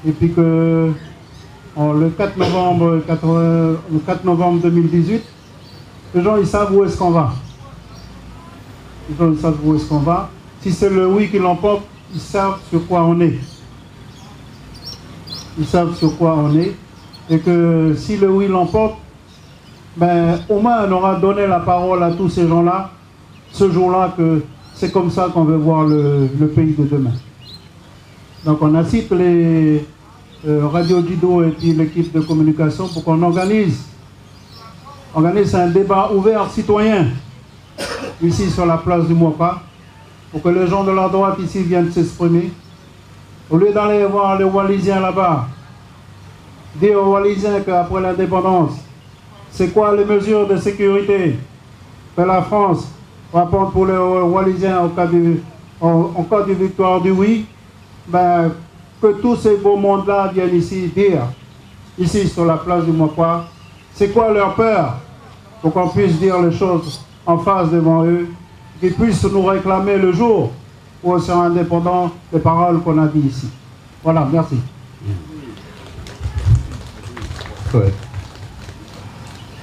et puis que le 4 novembre 2018, les gens ils savent où est-ce qu'on va. Les gens ils savent où est-ce qu'on va. Si c'est le oui qui l'emporte, ils savent sur quoi on est. Ils savent sur quoi on est. Et que si le oui l'emporte, ben, au moins on aura donné la parole à tous ces gens-là, ce jour-là, que c'est comme ça qu'on veut voir le pays de demain. Donc on incite les Radio Dido et puis l'équipe de communication pour qu'on organise un débat ouvert citoyen ici sur la place du Mouaka, pour que les gens de la droite ici viennent s'exprimer. Au lieu d'aller voir les Wallisiens là-bas, dire aux Wallisiens qu'après l'indépendance, c'est quoi les mesures de sécurité que la France va prendre pour les Wallisiens en cas de victoire du oui, ben, que tous ces beaux mondes-là viennent ici dire, ici sur la place du Mouaka, c'est quoi leur peur, pour qu'on puisse dire les choses en face devant eux, qu'ils puissent nous réclamer le jour où on sera indépendant des paroles qu'on a dit ici. Voilà, merci. Ouais.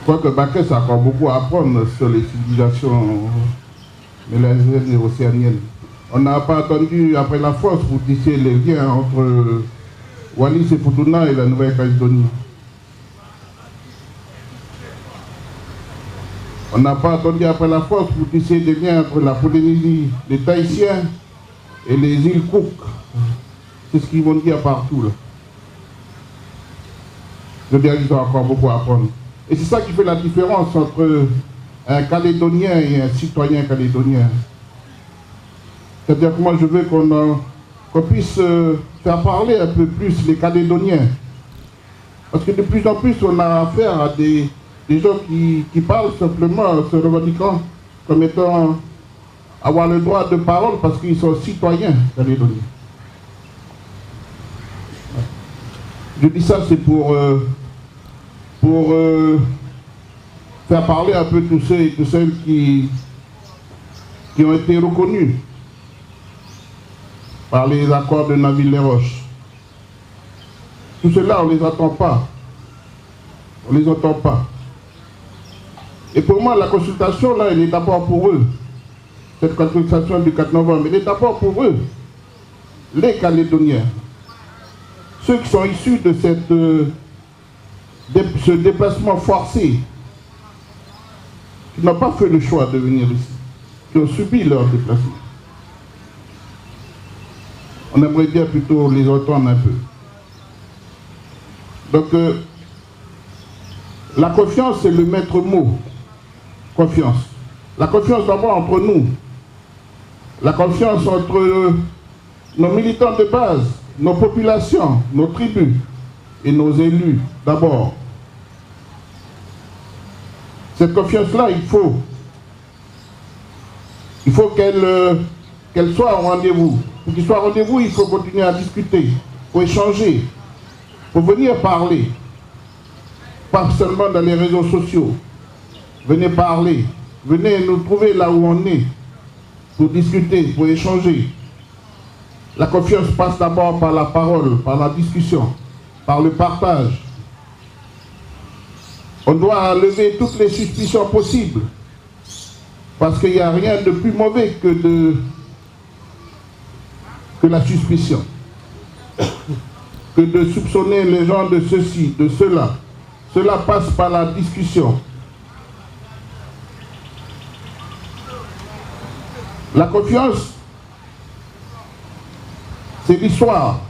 Je crois que Baké a encore beaucoup à apprendre sur les civilisations mélanésiennes et océaniennes. On n'a pas attendu après la force pour tisser les liens entre Wallis et Futuna et la Nouvelle-Calédonie. On n'a pas attendu après la force pour tisser des liens entre la Polynésie, les Tahitiens et les îles Cook. C'est ce qu'ils vont dire partout là. Je veux dire qu'ils ont encore beaucoup à apprendre. Et c'est ça qui fait la différence entre un Calédonien et un citoyen calédonien. C'est-à-dire que moi je veux qu'on puisse faire parler un peu plus les Calédoniens. Parce que de plus en plus on a affaire à des gens qui parlent simplement, se revendiquant comme étant avoir le droit de parole parce qu'ils sont citoyens calédoniens. Je dis ça, c'est pour faire parler un peu tous ceux et toutes celles qui ont été reconnus par les accords de Naville-les-Roches. Tout cela, on ne les entend pas. On ne les entend pas. Et pour moi, la consultation, là, elle est d'abord pour eux. Cette consultation du 4 novembre, elle est d'abord pour eux, les Calédoniens. Ceux qui sont issus de ce déplacement forcé, qui n'ont pas fait le choix de venir ici, qui ont subi leur déplacement. On aimerait bien plutôt les entendre un peu. Donc, la confiance, c'est le maître mot. Confiance. La confiance d'abord entre nous. La confiance entre nos militants de base, nos populations, nos tribus et nos élus d'abord. Cette confiance-là, il faut qu'elle soit au rendez-vous. Pour qu'il soit au rendez-vous, il faut continuer à discuter, il faut échanger, il faut venir parler. Pas seulement dans les réseaux sociaux. Venez parler, venez nous trouver là où on est, pour discuter, pour échanger. La confiance passe d'abord par la parole, par la discussion, par le partage. On doit lever toutes les suspicions possibles, parce qu'il n'y a rien de plus mauvais que la suspicion, que de soupçonner les gens de ceci, de cela. Cela passe par la discussion. La confiance, c'est l'histoire.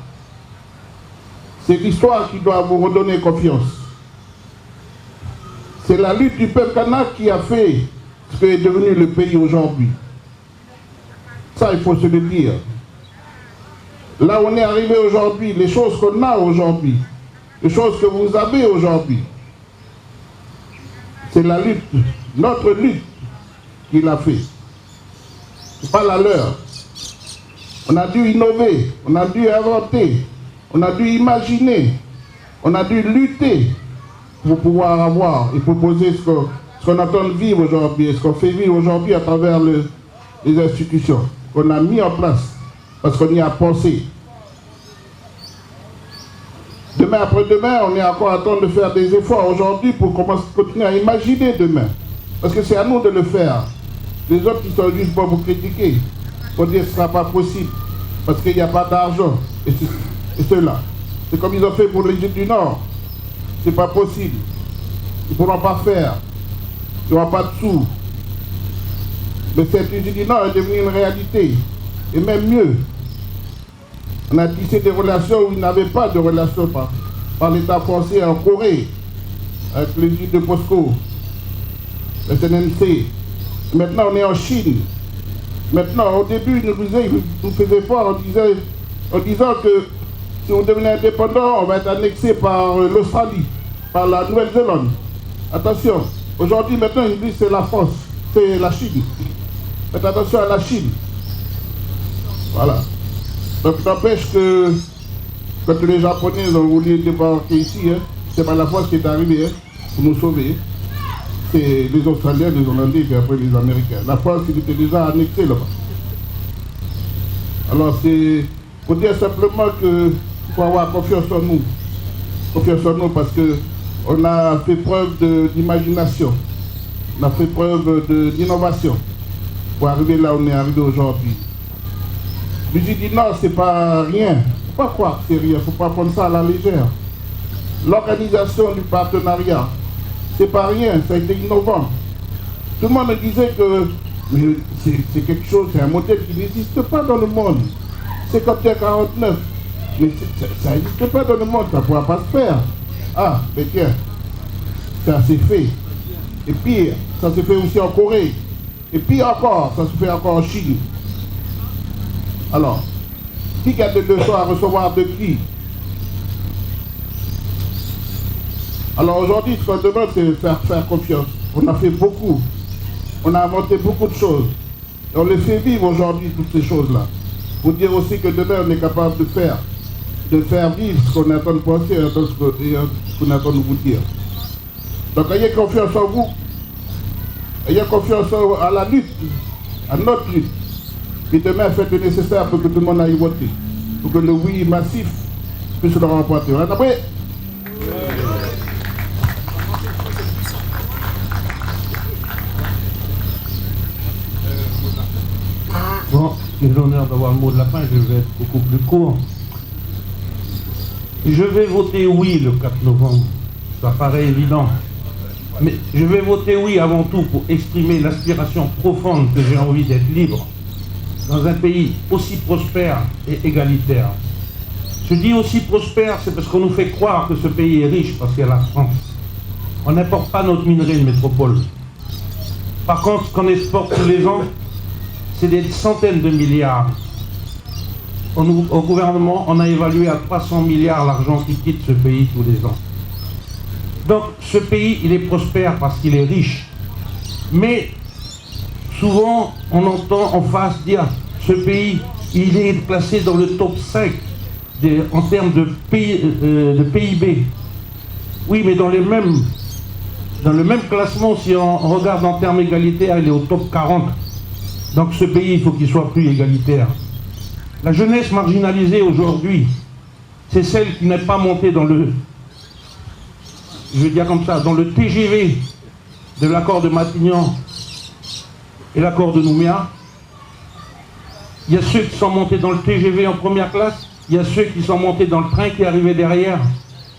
C'est l'histoire qui doit vous redonner confiance. C'est la lutte du peuple kanak qui a fait ce qu'est devenu le pays aujourd'hui. Ça, il faut se le dire. Là où on est arrivé aujourd'hui, les choses qu'on a aujourd'hui, les choses que vous avez aujourd'hui, c'est la lutte, notre lutte qui l'a fait. Ce n'est pas la leur. On a dû innover, on a dû inventer, on a dû imaginer, on a dû lutter pour pouvoir avoir et proposer ce qu'on entend vivre aujourd'hui et ce qu'on fait vivre aujourd'hui à travers les institutions qu'on a mis en place parce qu'on y a pensé. Demain, après-demain, on est encore en train de faire des efforts aujourd'hui pour continuer à imaginer demain. Parce que c'est à nous de le faire. Les autres qui sont juste pour vous critiquer, pour dire que ce ne sera pas possible, parce qu'il n'y a pas d'argent, et cela. C'est comme ils ont fait pour l'Égypte du Nord. C'est pas possible. Ils ne pourront pas faire. Il n'y aura pas de sous. Mais cette usine du Nord est devenue une réalité. Et même mieux. On a tissé des relations où il n'y avait pas de relations par l'État français en Corée, avec l'usine de POSCO, le SNNC. Maintenant, on est en Chine. Maintenant, au début, ils nous faisaient fort en disant que si on devenait indépendant, on va être annexé par l'Australie, par la Nouvelle-Zélande. Attention, aujourd'hui, maintenant, ils disent que c'est la France, c'est la Chine. Faites attention à la Chine. Voilà. Donc, n'empêche que quand les Japonais ont voulu débarquer ici, c'est pas la France qui est arrivée pour nous sauver. C'est les Australiens, les Hollandais, et après les Américains. La France, il était déjà annexée là-bas. Alors, c'est pour dire simplement qu'il faut avoir confiance en nous. Confiance en nous parce qu'on a fait preuve d'imagination. On a fait preuve d'innovation pour arriver là où on est arrivé aujourd'hui. L'usine du Nord, c'est pas rien. Faut pas croire que c'est rien. Faut pas prendre ça à la légère. L'organisation du partenariat, c'est pas rien, ça a été innovant. Tout le monde me disait que c'est quelque chose, c'est un modèle qui n'existe pas dans le monde. C'est comme 49. Mais ça n'existe pas dans le monde, ça ne pourra pas se faire. Ah, mais tiens, ça s'est fait. Et pire, ça se fait aussi en Corée. Et pire encore, ça se fait encore en Chine. Alors, qui a des leçons à recevoir de qui? Alors aujourd'hui, ce qu'on demande, c'est faire confiance. On a fait beaucoup. On a inventé beaucoup de choses. Et on les fait vivre aujourd'hui, toutes ces choses-là. Pour dire aussi que demain, on est capable de faire vivre ce qu'on est en train de penser et ce qu'on est en train de vous dire. Donc ayez confiance en vous. Ayez confiance à la lutte, à notre lutte. Et demain, faites le nécessaire pour que tout le monde aille voter. Pour que le oui massif puisse le remporter. Après, bon, j'ai l'honneur d'avoir le mot de la fin, je vais être beaucoup plus court. Je vais voter oui le 4 novembre, ça paraît évident. Mais je vais voter oui avant tout pour exprimer l'aspiration profonde que j'ai envie d'être libre dans un pays aussi prospère et égalitaire. Je dis aussi prospère, c'est parce qu'on nous fait croire que ce pays est riche parce qu'il y a la France. On n'importe pas notre minerai de métropole. Par contre, ce qu'on exporte tous les ans, c'est des centaines de milliards. Au gouvernement, on a évalué à 300 milliards l'argent qui quitte ce pays tous les ans. Donc ce pays, il est prospère parce qu'il est riche. Mais souvent, on entend en face dire ce pays, il est classé dans le top 5 en termes de PIB. Oui, mais dans le même classement, si on regarde en termes égalitaires, il est au top 40. Donc ce pays, il faut qu'il soit plus égalitaire. La jeunesse marginalisée aujourd'hui, c'est celle qui n'est pas montée dans le, je veux dire comme ça, dans le TGV de l'accord de Matignon et l'accord de Nouméa. Il y a ceux qui sont montés dans le TGV en première classe, il y a ceux qui sont montés dans le train qui arrivait derrière,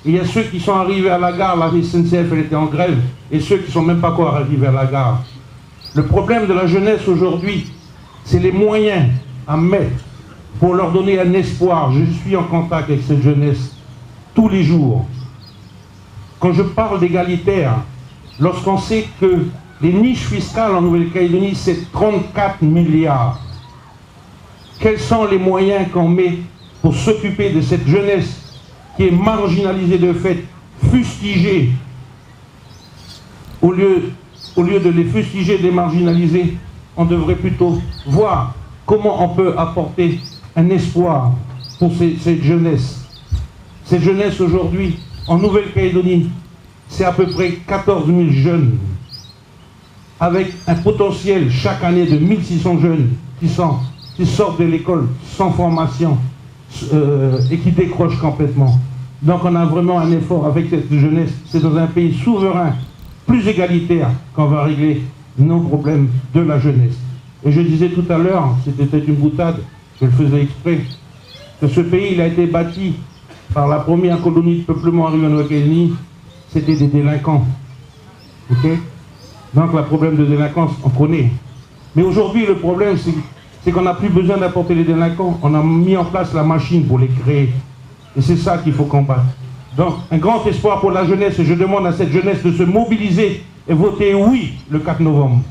et il y a ceux qui sont arrivés à la gare, la SNCF elle était en grève, et ceux qui ne sont même pas encore arrivés à la gare. Le problème de la jeunesse aujourd'hui, c'est les moyens à mettre pour leur donner un espoir. Je suis en contact avec cette jeunesse tous les jours. Quand je parle d'égalitaire, lorsqu'on sait que les niches fiscales en Nouvelle-Calédonie, c'est 34 milliards, quels sont les moyens qu'on met pour s'occuper de cette jeunesse qui est marginalisée de fait, fustigée, au lieu de les fustiger, de les marginaliser, on devrait plutôt voir comment on peut apporter un espoir pour cette jeunesse. Cette jeunesse aujourd'hui, en Nouvelle-Calédonie, c'est à peu près 14 000 jeunes, avec un potentiel chaque année de 1600 jeunes qui sortent de l'école sans formation et qui décrochent complètement. Donc on a vraiment un effort avec cette jeunesse. C'est dans un pays souverain, plus égalitaire, qu'on va régler nos problèmes de la jeunesse. Et je disais tout à l'heure, c'était peut-être une boutade, je le faisais exprès, que ce pays il a été bâti par la première colonie de peuplement arrivée en Nouvelle-Calédonie, c'était des délinquants. Ok? Donc le problème de délinquance, on connaît. Mais aujourd'hui, le problème, c'est qu'on n'a plus besoin d'apporter les délinquants. On a mis en place la machine pour les créer. Et c'est ça qu'il faut combattre. Donc, un grand espoir pour la jeunesse. Et je demande à cette jeunesse de se mobiliser et voter oui le 4 novembre.